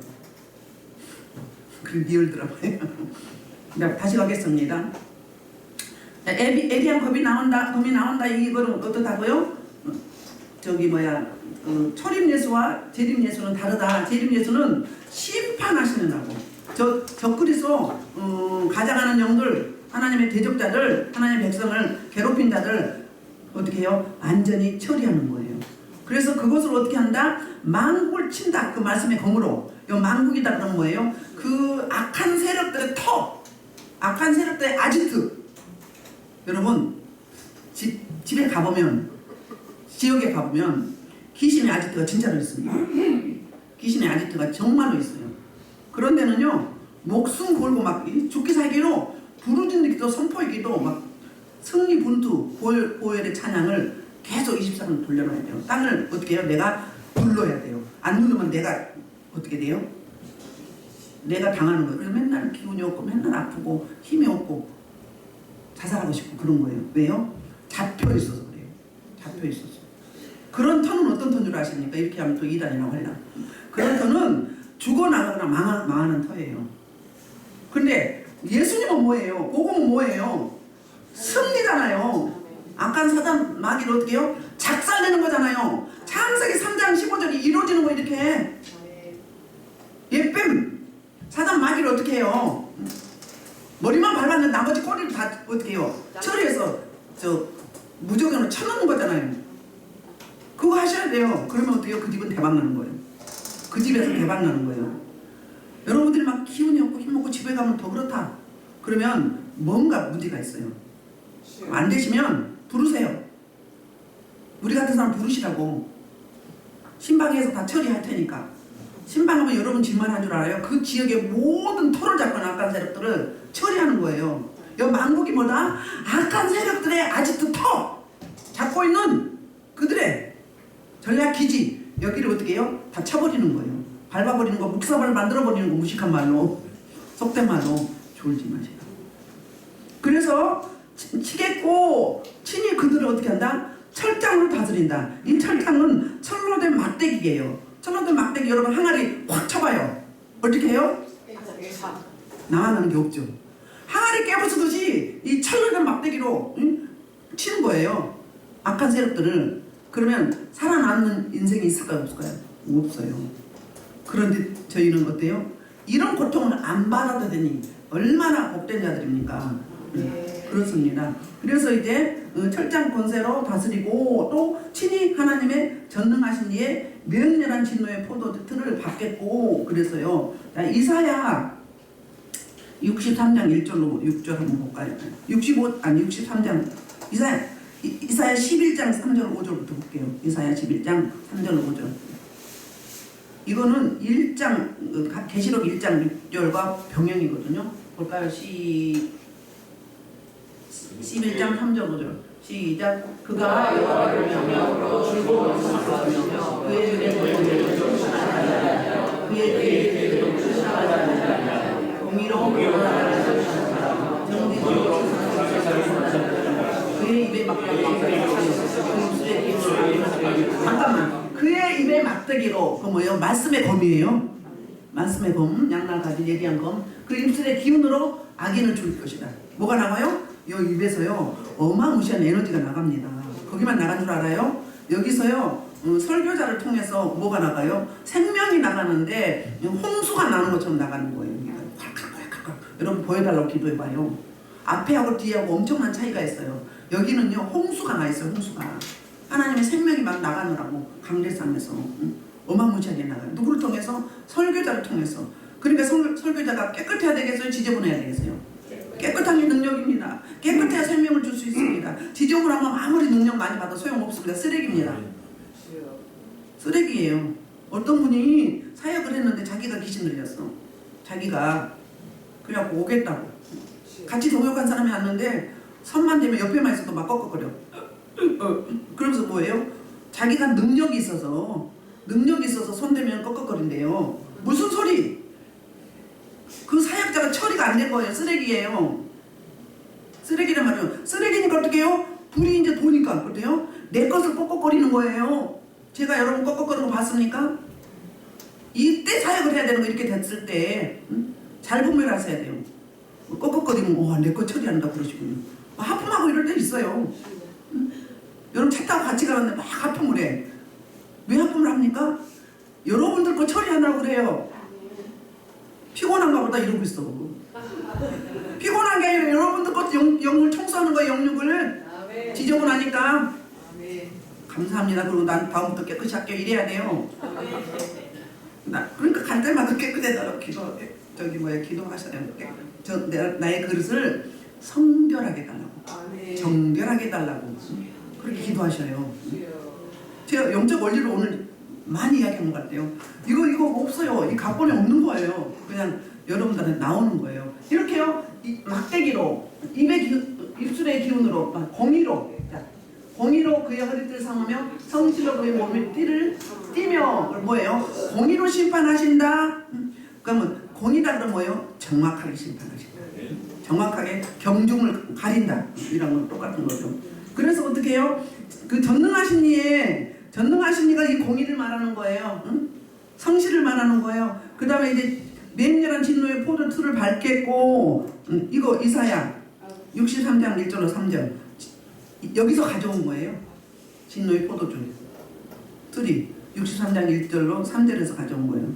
그 리얼 드라마예요. 다시 가겠습니다. 에리한 검이 나온다. 이거는 어떻다고요? 저기 초림 예수와 재림 예수는 다르다. 재림 예수는 심판하시는 하고 적그리스도 가져가는 영들, 하나님의 대적자들, 하나님의 백성을 괴롭힌 자들 어떻게 해요? 완전히 처리하는 거예요. 그래서 그것을 어떻게 한다? 망국을 친다. 그 말씀의 검으로. 이 망국이다 그러면 뭐예요? 그 악한 세력들의 악한 세력들의 아지트. 여러분 집에 가보면, 지역에 가보면 귀신의 아지트가 진짜로 있습니다. 귀신의 아지트가 정말로 있어요. 그런 데는요 목숨 걸고 막 죽기 살기로 부르짖는 기도, 선포의 기도, 막 승리 분투, 보혈의 찬양을 계속 24분 돌려놔야 돼요. 땅을 어떻게 해요? 내가 눌러야 돼요. 안 누르면 내가 어떻게 돼요? 내가 당하는 거예요. 그래서 맨날 기운이 없고 맨날 아프고 힘이 없고 자살하고 싶고 그런 거예요. 왜요? 잡혀 있어서 그래요. 잡혀 있어서. 그런 터는 어떤 터인 줄 아십니까? 이렇게 하면 또 이단이라고 하려나. 그런 터는 죽어나가거나 망하는 터예요. 근데 예수님은 뭐예요? 복음은 뭐예요? 승리잖아요. 악한 사단 마귀를 어떻게 해요? 작살내는 거잖아요. 창세기 3장 15절이 이루어지는 거 이렇게. 예뱀 사단 마귀를 어떻게 해요? 머리만 밟았는데 나머지 꼬리를 다 어떻게 해요? 처리해서 저 무조건으로 쳐놓는 거잖아요. 그거 하셔야 돼요. 그러면 어때요? 그 집은 대박 나는 거예요. 그 집에서 대박 나는 거예요. 여러분들이 막 기운이 없고 힘없고 집에 가면 더 그렇다. 그러면 뭔가 문제가 있어요. 안 되시면 부르세요. 우리 같은 사람 부르시라고. 신방에서 다 처리할 테니까. 신방하면 여러분 집만 한 줄 알아요? 그 지역의 모든 토를 잡거나 악한 세력들을 처리하는 거예요. 여 만국이 뭐다? 악한 세력들의 아지트 터 잡고 있는 그들의 전략 기지 여기를 어떻게 해요? 다 쳐버리는 거예요. 밟아버리는 거, 묵사발 만들어버리는 거, 무식한 말로, 속된 말로 졸지 마세요. 그래서 치겠고 친히 그들을 어떻게 한다? 철장으로 다스린다. 이 철장은 철로 된 막대기예요. 철로 된 막대기 여러분 항아리 확 쳐봐요. 어떻게 해요? 나가는 게 없죠. 항아리 깨부수듯이 이 철로 된 막대기로 치는 거예요. 악한 세력들을. 그러면 살아남는 인생이 있을까요? 없을까요? 없어요. 그런데 저희는 어때요? 이런 고통을 안 받아도 되니 얼마나 복된 자들입니까? 그렇습니다. 그래서 이제 철장 권세로 다스리고 또 친히 하나님의 전능하신 이의 명렬한 진노의 포도틀을 받겠고 그래서요. 자, 이사야 63장 1절로 6절 한번 볼까요? 63장 이사야 11장 3절 5절부터 볼게요. 이사야 11장 3절 5절. 이거는 1장 계시록 1장 6절과 병행이거든요. 볼까요? 11장 3절 5절 시작. 그가 여호와를 명령으로 즐거운 성사하시며 그의 눈에 그의 길을 쫓아가지 않으리라. 공의로 정직으로 그의 입에 잠깐만. 그의 입에 막대기로 그 뭐예요? 말씀의 검이에요. 말씀의 검, 양날 가진 예리한 검. 그 입술의 기운으로 악인을 죽일 것이다. 뭐가 나와요? 이 입에서요 어마무시한 에너지가 나갑니다. 거기만 나간 줄 알아요? 여기서요 설교자를 통해서 뭐가 나가요? 생명이 나가는데 홍수가 나는 것처럼 나가는 거예요. 여러분 보여달라고 기도해봐요. 앞에하고 뒤하고 엄청난 차이가 있어요. 여기는요 홍수가 나 있어요. 홍수가 하나님의 생명이 막 나가느라고 강대상에서 어마무시하게 나가요. 누구를 통해서? 설교자를 통해서. 그러니까 설교자가 깨끗해야 되겠어요? 지저분해야 되겠어요? 깨끗한 게 능력입니다. 깨끗해야 생명을 줄 수 있습니다. 지저분하면 아무리 능력 많이 받아도 소용없습니다. 쓰레기입니다. 쓰레기예요. 어떤 분이 사역을 했는데 자기가 귀신 들렸어. 자기가 그래갖고 오겠다고 같이 동역한 사람이 왔는데 선만 되면 옆에만 있어도 막 꺽꺽거려. 그러면서 뭐예요? 자기가 능력이 있어서 손 대면 꺽꺽거린대요. 무슨 소리? 그 사역자가 처리가 안 된 거예요. 쓰레기예요. 쓰레기란 말이에요. 쓰레기니까 어떻게 해요? 불이 이제 도니까 어때요? 내 것을 꺽꺽거리는 거예요. 제가 여러분 꺽꺽거리는 거 봤습니까? 이때 사역을 해야 되는 거 이렇게 됐을 때 잘 분별하셔야 돼요. 꺽꺽거리면 내 거 처리한다 그러시군요. 하품하고 이럴 때 있어요. 여러분 차 타고 같이 가는데 막 하품을 해. 왜 하품을 합니까? 여러분들 거 처리하려고 그래요. 피곤한가 보다 이러고 있어. 피곤한 게 아니라 여러분들 것 영을 청소하는 거예요. 영육을 지저분하니까. 감사합니다. 그리고 난 다음부터 깨끗이 할게요. 이래야 돼요. 그러니까 갈 때마다 깨끗해달라고 기도하셔야 돼요. 나의 그릇을 성결하게 달라고. 정결하게 달라고. 그렇게 기도하셔요. 제가 영적 원리를 오늘 많이 이야기한 것 같아요. 이거 없어요. 이 각본에 없는 거예요. 그냥 여러분들한테 나오는 거예요. 이렇게요. 이 막대기로 입술의 기운으로 공의로 그의 허리띠를 상하며 성실로 그의 몸에 띠며 뭐예요? 공의로 심판하신다. 그러면 공의다 그러면 뭐예요? 정확하게 심판하신다. 정확하게 경중을 가린다. 이런 건 똑같은 거죠. 그래서 어떻게 해요? 그 전능하신 이가 이 공의를 말하는 거예요. 응? 성실을 말하는 거예요. 그 다음에 이제 맹렬한 진노의 포도틀을 밟겠고 이거 이사야 63장 1절로 3절 여기서 가져온 거예요. 진노의 포도줄 틀이 63장 1절로 3절에서 가져온 거예요.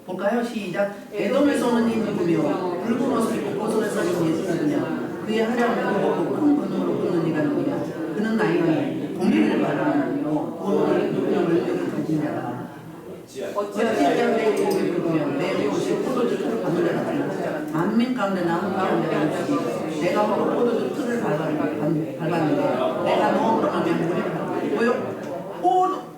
볼까요? 시작. 에돔에서 오는 이 누구며 붉은 옷을 입고 보솔에서 입은 예수 누구냐 그의 하얀 옷을 큰 건으로 굽는 이가 누구냐 그는 나에게 공의를 바라며 돈을 누구냐 물력을 가진 자라 어찌하여 내 누구며 내 옷이 포도주 틀을 받는 자가 달라 만민 가운데 나 함께 한 자가 없이 내가 바로 포도주 틀을 밟았는데 내가 노함으로 하면 물이 뭐요?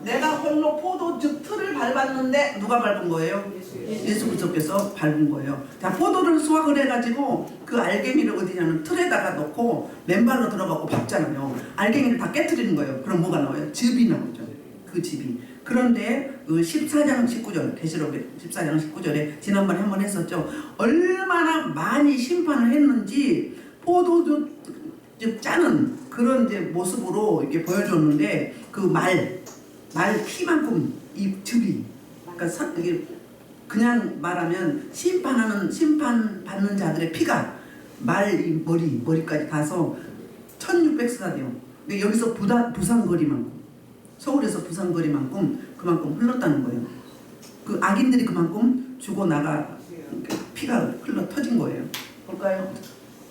내가 홀로 포도주 틀을 밟았는데 누가 밟은 거예요? 예수 그리스도께서 밟은 거예요. 자, 포도를 수확을 해가지고 그 알갱이를 어디냐면 틀에다가 넣고 맨발로 들어가고 밟잖아요. 알갱이를 다 깨트리는 거예요. 그럼 뭐가 나와요? 즙이 나오죠. 그 즙이. 그런데 그 14장 19절 계시록 14장 19절에 지난번에 한번 했었죠. 얼마나 많이 심판을 했는지 포도주 짜는 그런 이제 모습으로 이렇게 보여줬는데 그 말 피만큼 이 즙이 그러니까 이게 그냥 말하면 심판 받는 자들의 피가 말 머리까지 가서 1600스타디움. 근데 여기서 부산 거리만큼 서울에서 부산 거리만큼 그만큼 흘렀다는 거예요. 그 악인들이 그만큼 죽어 나가 피가 흘러 터진 거예요. 볼까요?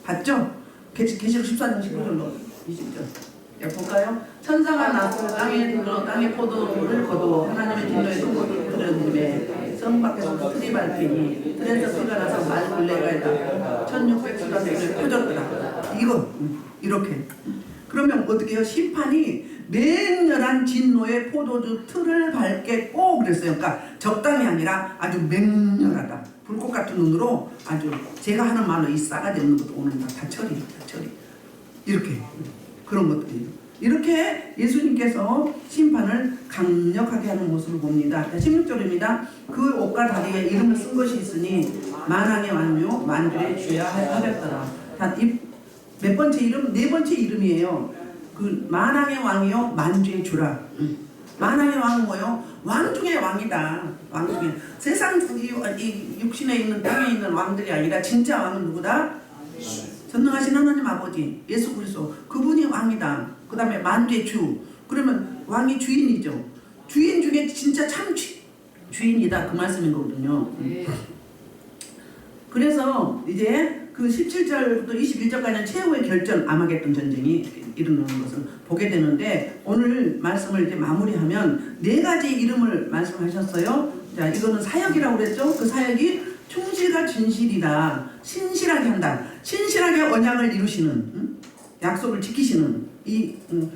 봤죠? 계시록 14장 19절로 20절. 볼까요? 천사가 나서 땅의 포도를 거두어 하나님의 진노의 손으로 들여님에 성 밖에서 틀이 밟히니 틀에서 피가 나서 말굴레가 1600수단을 퍼졌더라. 이거 이렇게. 그러면 어떻게 해요? 심판이 맹렬한 진노의 포도주 틀을 밟겠고 그랬어요. 그러니까 적당히 아니라 아주 맹렬하다. 불꽃 같은 눈으로 아주 제가 하는 말로 이 싸가지 없는 것도 오늘 다 처리. 이렇게 그런 것들이에요. 이렇게 예수님께서 심판을 강력하게 하는 모습을 봅니다. 16절입니다. 그 옷과 다리에 이름을 쓴 것이 있으니 만왕의 왕요 만주의 주야 하였더라. 몇 번째 이름? 네 번째 이름이에요. 그 만왕의 왕이요 만주의 주라. 만왕의 왕은 뭐요? 왕 중에 왕이다. 왕 중에 세상 이 육신에 있는 땅에 있는 왕들이 아니라 진짜 왕은 누구다? 전능하신 하나님 아버지 예수 그리스도 그분이 왕이다. 그 다음에 만주의 주. 그러면 왕이 주인이죠. 주인 중에 진짜 참 주인이다. 그 말씀인 거거든요. 그래서 이제 그 17절부터 21절까지는 최후의 결전 아마겟돈 전쟁이 일어나는 것을 보게 되는데 오늘 말씀을 이제 마무리하면 네 가지 이름을 말씀하셨어요. 자, 이거는 사역이라고 그랬죠. 그 사역이 충실과 진실이다. 신실하게 한다. 신실하게 언약을 이루시는 약속을 지키시는 이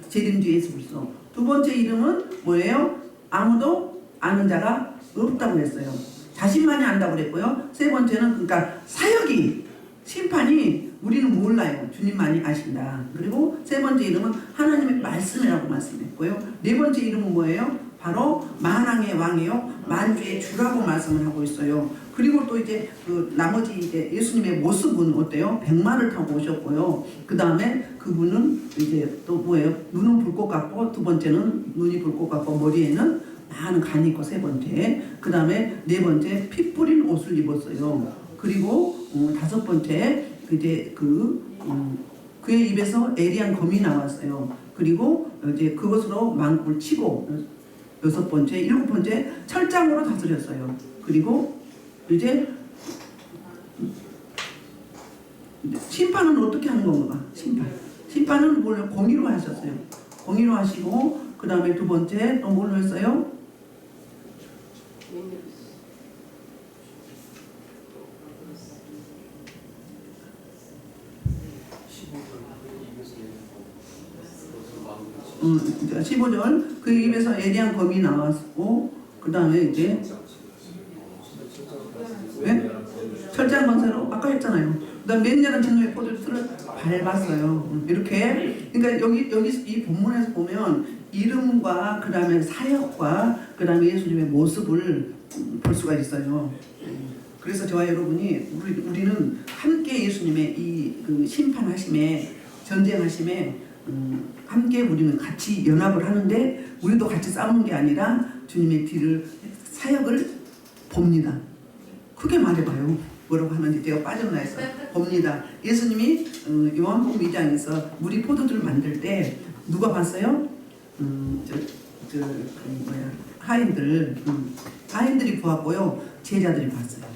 재림주 예수 그리스도. 두 번째 이름은 뭐예요? 아무도 아는 자가 없다고 했어요. 자신만이 안다고 그랬고요. 세 번째는 그러니까 사역이 심판이 우리는 몰라요. 주님만이 아신다. 그리고 세 번째 이름은 하나님의 말씀이라고 말씀했고요. 네 번째 이름은 뭐예요? 바로 만왕의 왕이요 만주의 주라고 말씀을 하고 있어요. 그리고 또 이제 그 나머지 이제 예수님의 모습은 어때요? 백마를 타고 오셨고요. 그 다음에 그분은 이제 또 뭐예요? 눈은 불꽃 같고 두 번째는 눈이 불꽃 같고 머리에는 많은 간이 있고 세 번째. 그 다음에 네 번째 피 뿌린 옷을 입었어요. 그리고 다섯 번째 이제 그의 입에서 에리한 검이 나왔어요. 그리고 이제 그것으로 만국을 치고 여섯 번째, 일곱 번째 철장으로 다스렸어요. 그리고 이제 심판은 어떻게 하는 건가? 심판은 뭘 공의로 하셨어요. 공의로 하시고 그 다음에 두 번째 또 뭘로 했어요? 자, 15절 그 입에서 에리한 검이 나왔고 그 다음에 이제 네? 철장 권세로 아까 했잖아요. 그 다음 맹렬한 진노의 포도주를 밟았어요. 이렇게 그러니까 여기 이 본문에서 보면 이름과 그 다음에 사역과 그 다음에 예수님의 모습을 볼 수가 있어요. 그래서 저와 여러분이 우리는 함께 예수님의 그 심판하심에 전쟁하심에 함께 우리는 같이 연합을 하는데 우리도 같이 싸우는 게 아니라 주님의 뒤를 사역을 봅니다. 크게 말해봐요. 뭐라고 하는지 제가 빠졌나 해서 봅니다. 예수님이 요한복음 2장에서 물이 포도주를 만들 때 누가 봤어요? 하인들이 보았고요. 제자들이 봤어요.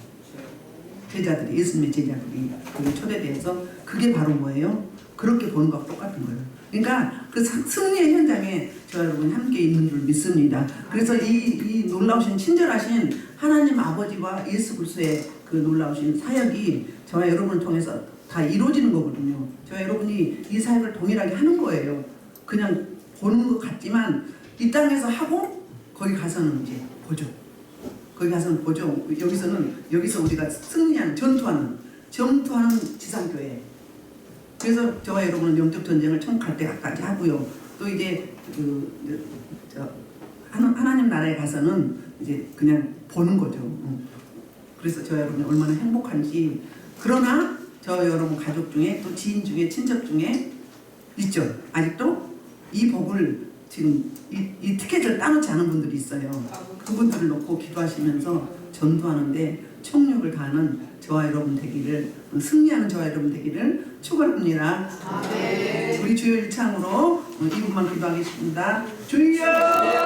제자들이, 예수님의 제자들이 그 초대돼서 그게 바로 뭐예요? 그렇게 보는 것과 똑같은 거예요. 그러니까 그 승리의 현장에 저와 여러분이 함께 있는 줄 믿습니다. 그래서 이 놀라우신 친절하신 하나님 아버지와 예수 그리스도의 그 놀라우신 사역이 저와 여러분을 통해서 다 이루어지는 거거든요. 저와 여러분이 이 사역을 동일하게 하는 거예요. 그냥 보는 것 같지만 이 땅에서 하고 거기 가서는 이제 보죠. 거기 가서는 보죠. 여기서 우리가 승리하는, 전투하는 지상교회. 그래서 저와 여러분은 영적 전쟁을 천국 갈 때까지 하고요. 또 이제 하나님 나라에 가서는 이제 그냥 보는 거죠. 그래서 저와 여러분이 얼마나 행복한지. 그러나 저와 여러분 가족 중에 또 지인 중에 친척 중에 있죠. 아직도 이 복을 지금 이 티켓을 따놓지 않은 분들이 있어요. 그분들을 놓고 기도하시면서 전도하는데 총력을 다하는 저와 여러분 되기를, 승리하는 저와 여러분 되기를 축원합니다. 우리 주여 일창으로 이분만 기도하겠습니다. 주여!